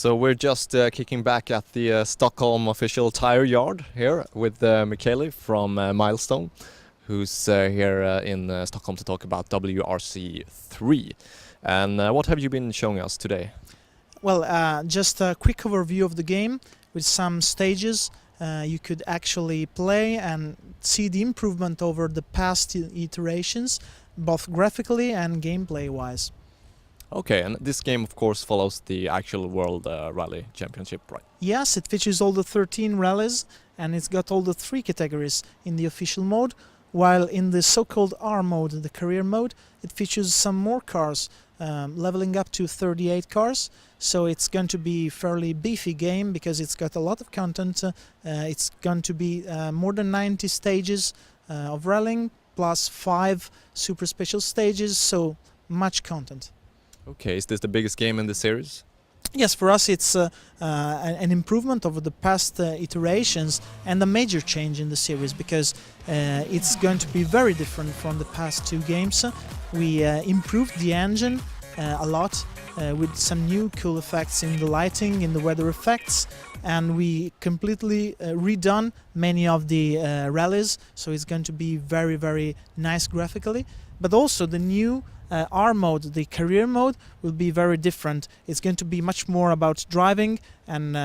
So we're just kicking back at the Stockholm official tire yard here with Michele from Milestone, who's here in Stockholm to talk about WRC 3. And what have you been showing us today? Well, just a quick overview of the game with some stages. You could actually play and see the improvement over the past iterations, both graphically and gameplay-wise. Okay, and this game of course follows the actual World Rally Championship, right? Yes, it features all the 13 rallies and it's got all the 3 categories in the official mode, while in the so-called R mode, the career mode, it features some more cars, leveling up to 38 cars. So it's going to be a fairly beefy game because it's got a lot of content. It's going to be more than 90 stages of rallying, plus 5 super special stages, so much content. Okay, is this the biggest game in the series? Yes, for us it's an improvement over the past iterations and a major change in the series because it's going to be very different from the past 2 games. We improved the engine a lot with some new cool effects in the lighting, in the weather effects, and we completely redone many of the rallies, so it's going to be very, very nice graphically. But also the new R mode, the career mode, will be very different. It's going to be much more about driving and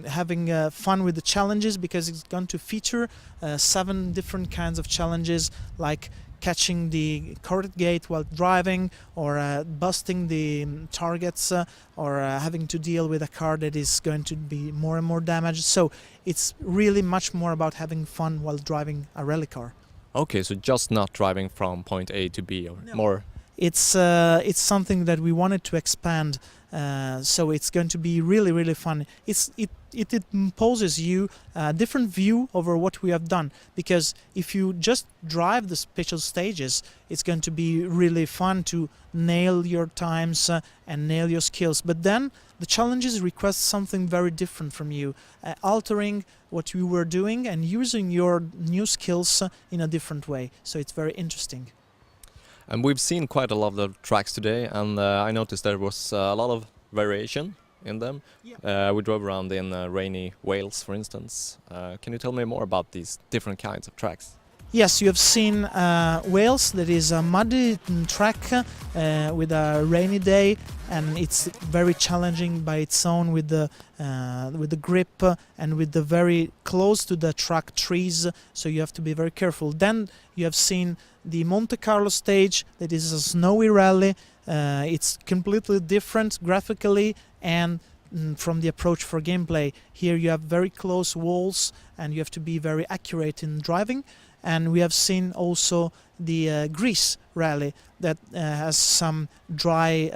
having fun with the challenges, because it's going to feature 7 different kinds of challenges, like catching the correct gate while driving, or busting the targets, or having to deal with a car that is going to be more and more damaged. So it's really much more about having fun while driving a rally car. Okay, so just not driving from point A to B, or No. more? It's something that we wanted to expand, so it's going to be really, really fun. It imposes you a different view over what we have done, because if you just drive the special stages, it's going to be really fun to nail your times and nail your skills. But then the challenges request something very different from you, altering what you were doing and using your new skills in a different way. So it's very interesting. And we've seen quite a lot of tracks today, and I noticed there was a lot of variation in them. Yeah. We drove around in rainy Wales, for instance. Can you tell me more about these different kinds of tracks? Yes, you have seen Wales, that is a muddy track with a rainy day, and it's very challenging by its own with the grip and with the very close to the track trees, so you have to be very careful. Then you have seen the Monte Carlo stage, that is a snowy rally. It's completely different graphically and from the approach for gameplay. Here you have very close walls and you have to be very accurate in driving. And we have seen also the Greece rally that has some dry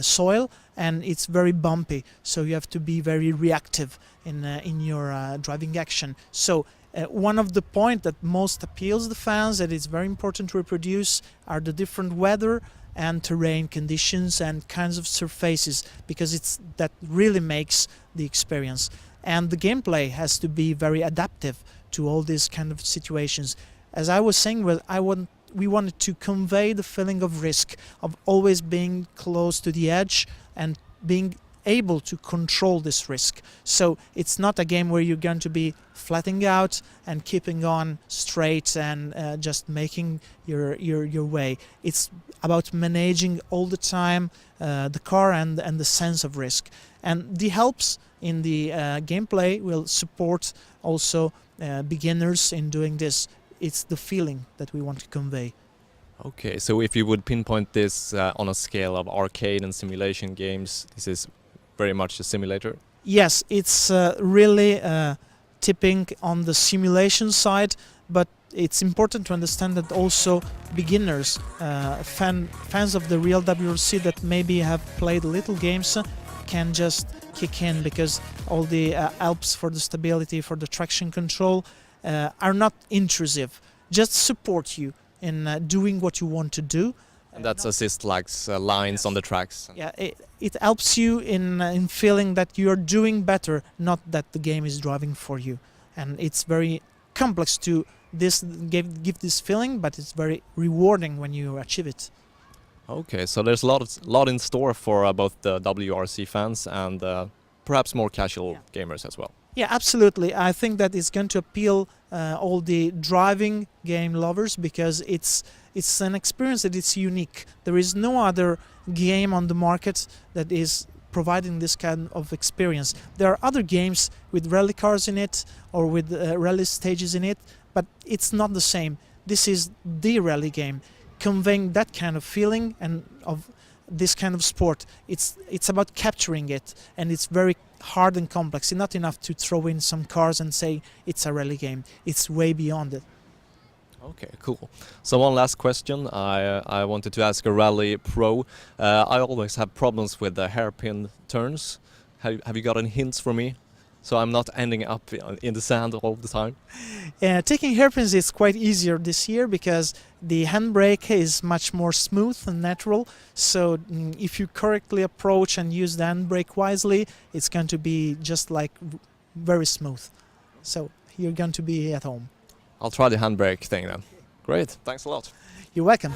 soil and it's very bumpy, so you have to be very reactive in your driving action. So one of the points that most appeals the fans, that is very important to reproduce, are the different weather and terrain conditions and kinds of surfaces, because it's that really makes the experience. And the gameplay has to be very adaptive to all these kind of situations. As I was saying, we wanted to convey the feeling of risk, of always being close to the edge and being able to control this risk. So it's not a game where you're going to be flattening out and keeping on straight and just making your way. It's about managing all the time the car and the sense of risk. And the helps in the gameplay will support also beginners in doing this. It's the feeling that we want to convey. Okay, so if you would pinpoint this on a scale of arcade and simulation games, this is very much a simulator? Yes, it's really tipping on the simulation side, but it's important to understand that also beginners, fans of the real WRC that maybe have played little games, can just kick in, because all the helps for the stability, for the traction control, are not intrusive, just support you in doing what you want to do. And that's assist like lines Yes. on the tracks. Yeah, it helps you in feeling that you are doing better, not that the game is driving for you. And it's very complex to give this feeling, but it's very rewarding when you achieve it. Okay, so there's a lot in store for both the WRC fans and perhaps more casual gamers as well. Yeah, absolutely. I think that it's going to appeal all the driving game lovers because it's an experience that is unique. There is no other game on the market that is providing this kind of experience. There are other games with rally cars in it or with rally stages in it, but it's not the same. This is the rally game, conveying that kind of feeling and of this kind of sport. It's about capturing it, and it's very hard and complex. It's not enough to throw in some cars and say it's a rally game. It's way beyond it. Okay, cool. So one last question. I wanted to ask a rally pro. I always have problems with the hairpin turns. Have you got any hints for me? So I'm not ending up in the sand all the time. Taking hairpins is quite easier this year because the handbrake is much more smooth and natural. So if you correctly approach and use the handbrake wisely, it's going to be just like very smooth. So you're going to be at home. I'll try the handbrake thing then. Great, thanks a lot. You're welcome.